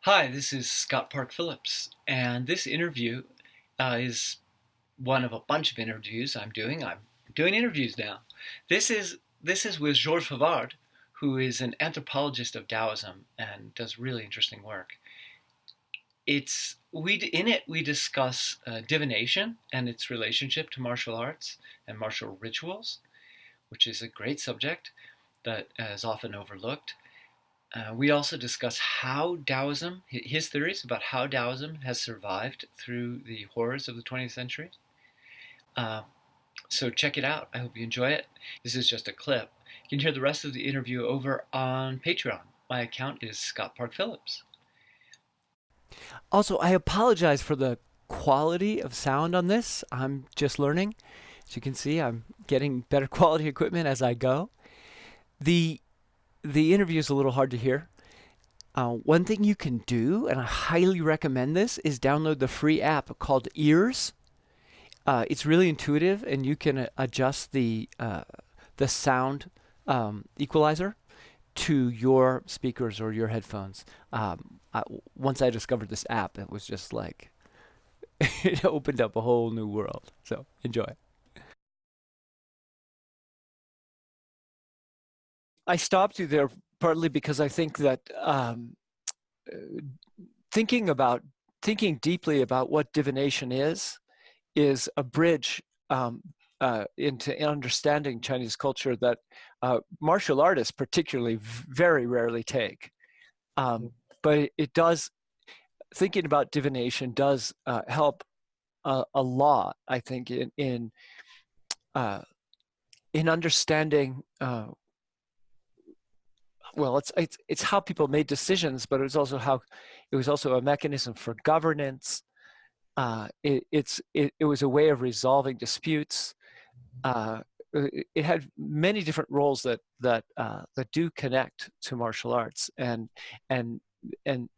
Hi, this is Scott Park Phillips, and this interview is one of a bunch of interviews I'm doing. I'm doing interviews now. This is with Georges Favraud, who is an anthropologist of Daoism and does really interesting work. We discuss divination and its relationship to martial arts and martial rituals, which is a great subject that is often overlooked. We also discuss how Taoism, his theories about how Taoism has survived through the horrors of the 20th century. Uh, so check it out. I hope you enjoy it. This is just a clip. You can hear the rest of the interview over on Patreon. My account is Scott Park Phillips. Also, I apologize for the quality of sound on this. I'm just learning. As you can see, I'm getting better quality equipment as I go. The the interview is a little hard to hear. One thing you can do, and I highly recommend this, is download the free app called Ears. It's really intuitive, and you can adjust the sound equalizer to your speakers or your headphones. Once I discovered this app, it was just like it opened up a whole new world. So enjoy. I stopped you there partly because I think that uh, thinking about thinking deeply about what divination is a bridge into understanding Chinese culture that martial artists particularly very rarely take. Um, but it does, thinking about divination does help a lot, I think, uh, in understanding. Well, it's how people made decisions, but it was also a mechanism for governance. It was a way of resolving disputes. It had many different roles that do connect to martial arts, and and and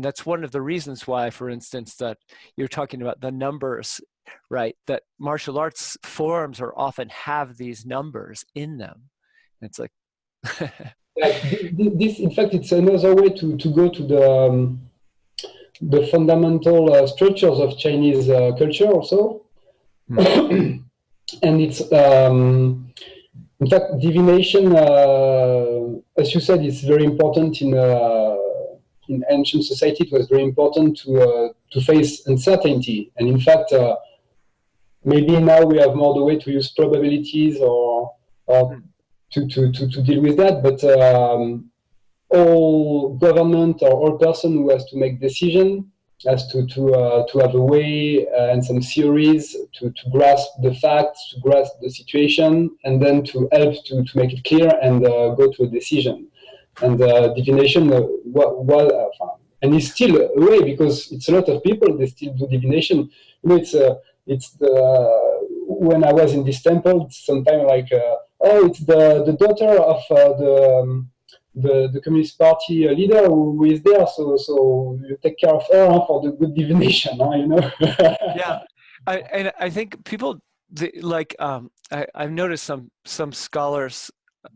that's one of the reasons why, for instance, that you're talking about the numbers, right? That martial arts forms are often have these numbers in them. It's like Like this, in fact, it's another way to go to the fundamental structures of Chinese culture also. And it's in fact divination, as you said, is very important in ancient society. It was very important to face uncertainty, and in fact, maybe now we have more the way to use probabilities or to deal with that, but all government or all person who has to make decision has to have a way and some theories to grasp the facts, to grasp the situation, and then to help to make it clear and go to a decision. And divination, and it's still a way because it's a lot of people they still do divination. You know, it's the when I was in this temple, it's sometimes like oh, it's the daughter of the Communist Party leader who is there, so you take care of her for the good divination, you know. yeah, I think people like I've noticed some scholars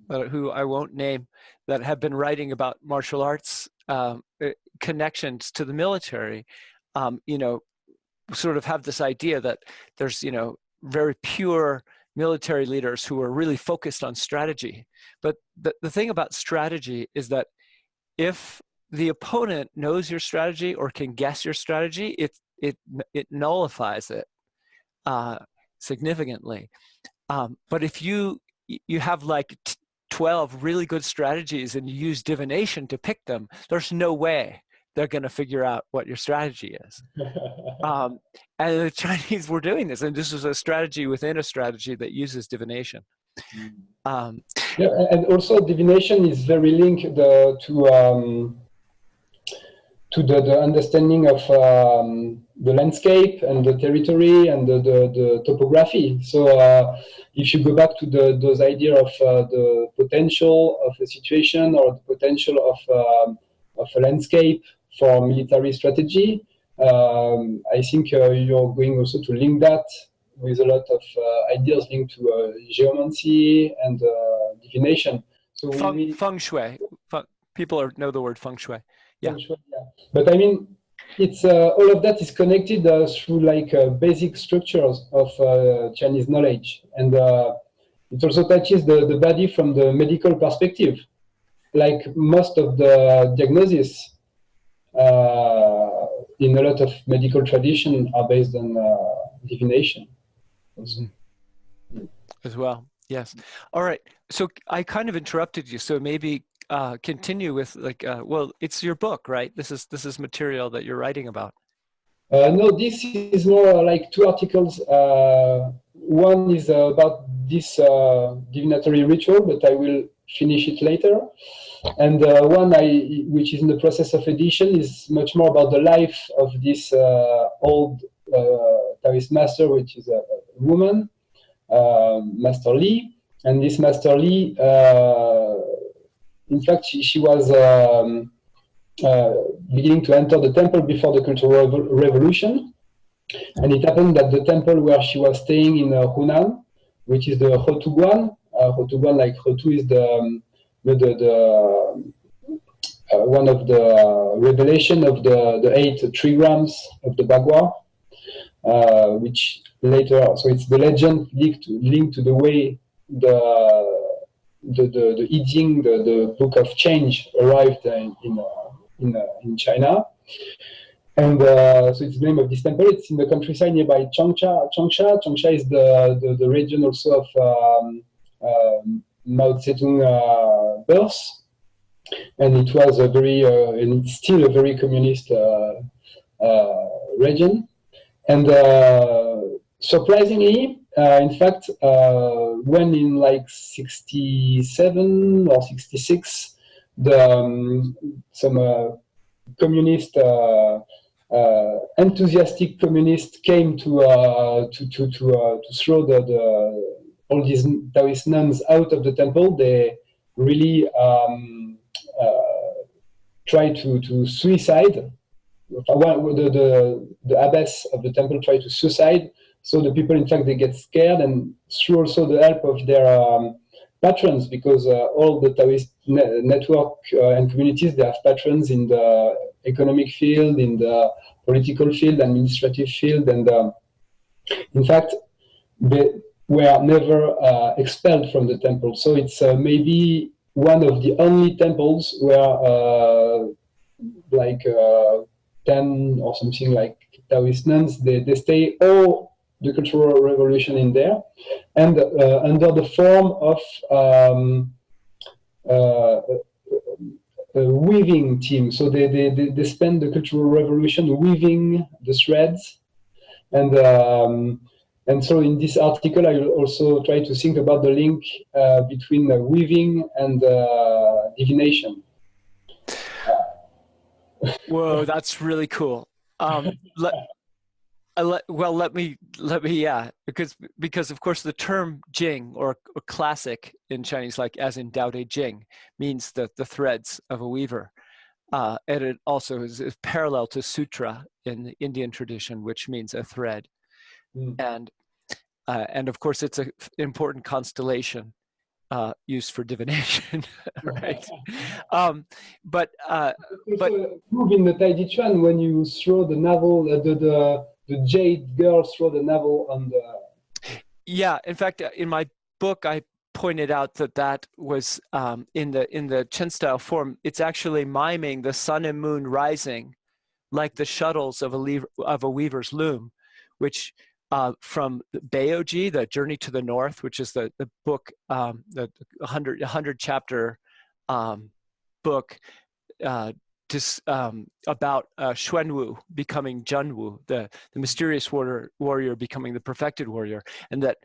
who I won't name that have been writing about martial arts connections to the military. You know, sort of have this idea that there's very pure military leaders who are really focused on strategy. But the thing about strategy is that if the opponent knows your strategy or can guess your strategy, it nullifies it uh, significantly. But if you have like 12 really good strategies and you use divination to pick them, there's no way they're going to figure out what your strategy is. And the Chinese were doing this, and this was a strategy within a strategy that uses divination. Yeah, and also divination is very linked to the understanding of the landscape and the territory and the topography. So if you go back to those idea of the potential of a situation or the potential of a landscape for military strategy, I think you're going also to link that with a lot of ideas linked to geomancy and divination. So Feng shui. People know the word feng shui. Yeah. Feng Shui, yeah. But I mean, it's all of that is connected through like basic structures of Chinese knowledge, and it also touches the body from the medical perspective. Like most of the diagnosis in a lot of medical tradition are based on divination. Also. As well, yes. All right. So I kind of interrupted you. So maybe continue with like, well, it's your book, right? This is material that you're writing about. No, this is more like two articles. One is about this divinatory ritual, but I will finish it later. And one which is in the process of edition, is much more about the life of this old Taoist master, which is a woman, Master Li. And this Master Li, in fact, she was beginning to enter the temple before the Cultural Revolution. And it happened that the temple where she was staying in Hunan, which is the Hotuguan, like Hotu is the one of the revelation of the 8 trigrams of the Bagua, which later, so it's the legend linked to the way the I Ching, the book of change, arrived in China. And so it's the name of this temple. It's in the countryside nearby Changsha. Changsha is the region also of Mao Zedong birth. And it was a very, and it's still a very communist region. And surprisingly, in fact, when in like 67 or 66, some communist, enthusiastic communists came to throw all these Taoist nuns out of the temple. They really tried to suicide. The abbess of the temple tried to suicide. So the people, in fact, they get scared, and through also the help of their patrons, because all the Taoist network and communities, they have patrons in the economic field, in the political field, administrative field, and in fact, they were never expelled from the temple. So it's maybe one of the only temples where like 10 or something like Taoist nuns, they stay all the Cultural Revolution in there, and under the form of a weaving team. So they spend the Cultural Revolution weaving the threads, and so in this article, I will also try to think about the link between weaving and divination. Whoa, that's really cool. Let me, yeah, because of course the term Jing or classic in Chinese, like as in Dao De Jing, means the threads of a weaver, and it also is parallel to sutra in the Indian tradition, which means a thread, and of course it's an important constellation used for divination, right? But move in the Tai Chi Chuan when you throw the navel, the jade girl throw the navel on the. Yeah, in fact, in my book, I pointed out that was in the Chen style form. It's actually miming the sun and moon rising, like the shuttles of a weaver's loom, which. From Baoji, the Journey to the North, which is the book, the 100 chapter book about Xuanwu becoming Zhenwu, the mysterious warrior becoming the perfected warrior, and that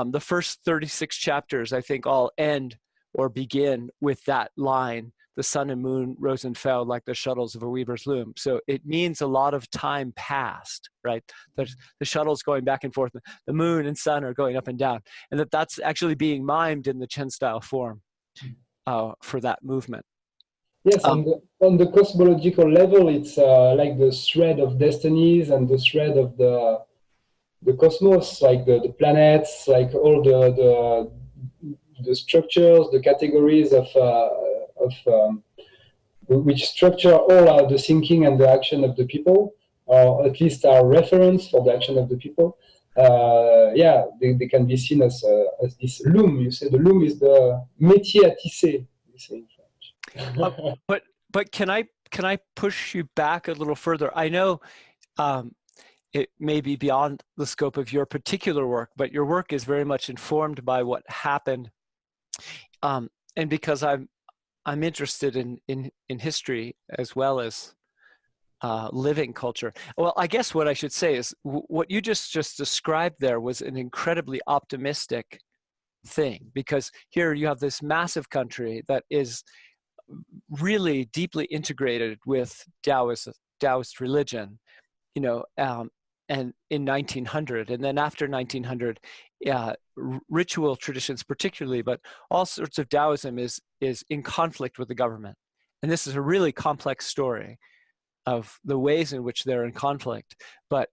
the first 36 chapters, I think, all end or begin with that line. The sun and moon rose and fell like the shuttles of a weaver's loom. So it means a lot of time passed, right? There's the shuttles going back and forth. The moon and sun are going up and down. And that's actually being mimed in the Chen style form for that movement. Yes, on the cosmological level, it's like the thread of destinies and the thread of the cosmos, like the planets, like all the structures, the categories of which structure all the thinking and the action of the people, or at least are reference for the action of the people. They can be seen as this loom. You say the loom is the métier à tisser, you say in French. But can I push you back a little further? I know it may be beyond the scope of your particular work, but your work is very much informed by what happened. And because I'm interested in history as well as living culture. Well, I guess what I should say is what you just described there was an incredibly optimistic thing, because here you have this massive country that is really deeply integrated with Taoist religion, and in 1900, and then after 1900, ritual traditions particularly, but all sorts of Taoism is in conflict with the government. And this is a really complex story of the ways in which they're in conflict, but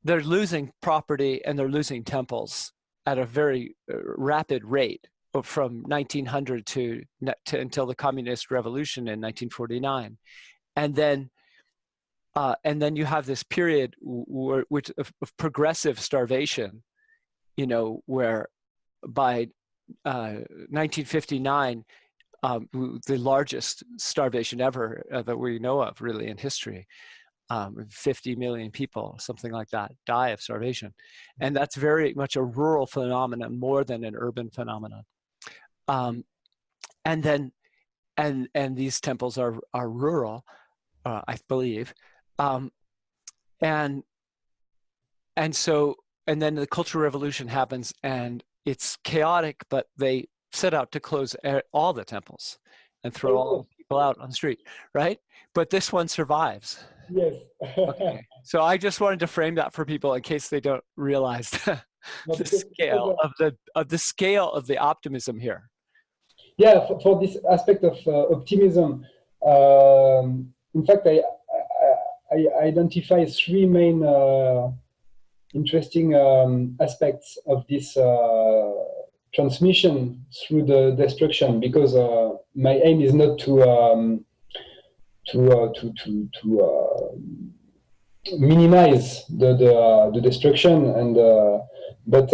they're losing property and they're losing temples at a very rapid rate from 1900 to until the Communist Revolution in 1949. And then you have this period of progressive starvation, where by 1959, the largest starvation ever that we know of really in history, 50 million people, something like that, die of starvation. And that's very much a rural phenomenon more than an urban phenomenon. And these temples are rural, I believe. And then the Cultural Revolution happens, and it's chaotic, but they set out to close all the temples and throw all the people out on the street, right? But this one survives. Yes. Okay. So I just wanted to frame that for people in case they don't realize the scale of the optimism here. Yeah, for this aspect of optimism, in fact, I identify three main interesting aspects of this transmission through the destruction, because my aim is not to minimize the destruction, but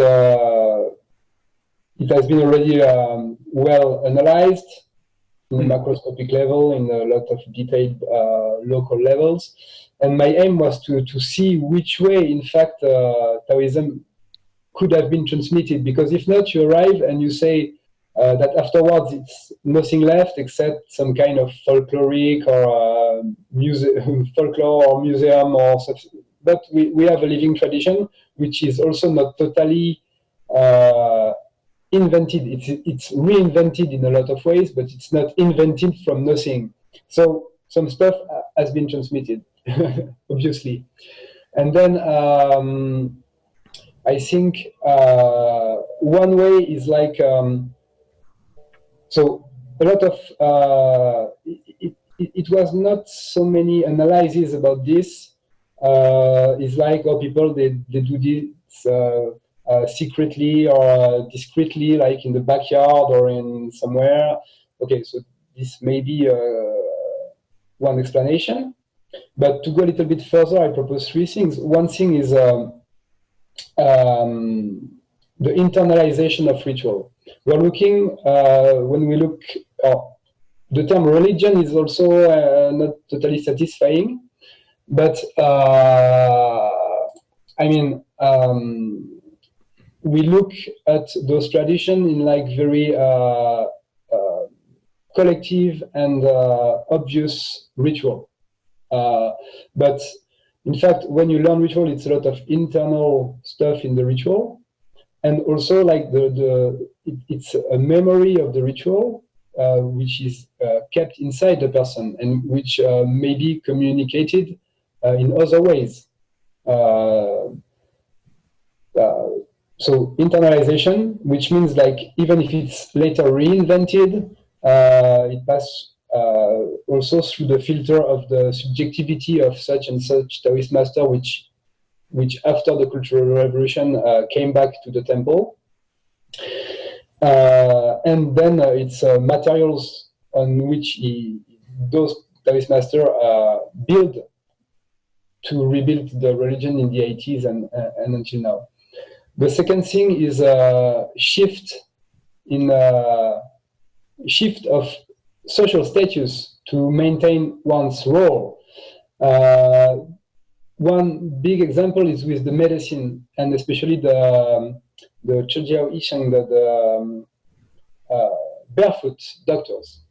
it has been already well analyzed in a macroscopic level, in a lot of detailed local levels. And my aim was to see which way, in fact, Taoism could have been transmitted. Because if not, you arrive and you say that afterwards it's nothing left except some kind of folkloric or folklore or museum or such. But we have a living tradition, which is also not totally invented. It's reinvented in a lot of ways, but it's not invented from nothing. So some stuff has been transmitted, obviously. And then I think one way is like, so a lot of, it was not so many analyses about this. It's like, people, they do this secretly or discreetly, like in the backyard or in somewhere. Okay, so this may be one explanation. But to go a little bit further, I propose three things. One thing is the internalization of ritual. We're looking, when we look, the term religion is also not totally satisfying, but we look at those traditions in like very collective and obvious ritual. But in fact, when you learn ritual, it's a lot of internal stuff in the ritual, and also like it's a memory of the ritual, which is kept inside the person and which may be communicated in other ways. So internalization, which means like even if it's later reinvented, it passes also through the filter of the subjectivity of such and such Taoist master, which after the Cultural Revolution came back to the temple. And then it's materials on which he those Taoist masters build to rebuild the religion in the 80s and until now. The second thing is a shift of social status to maintain one's role. One big example is with the medicine, and especially the Chojiao Isheng, the barefoot doctors.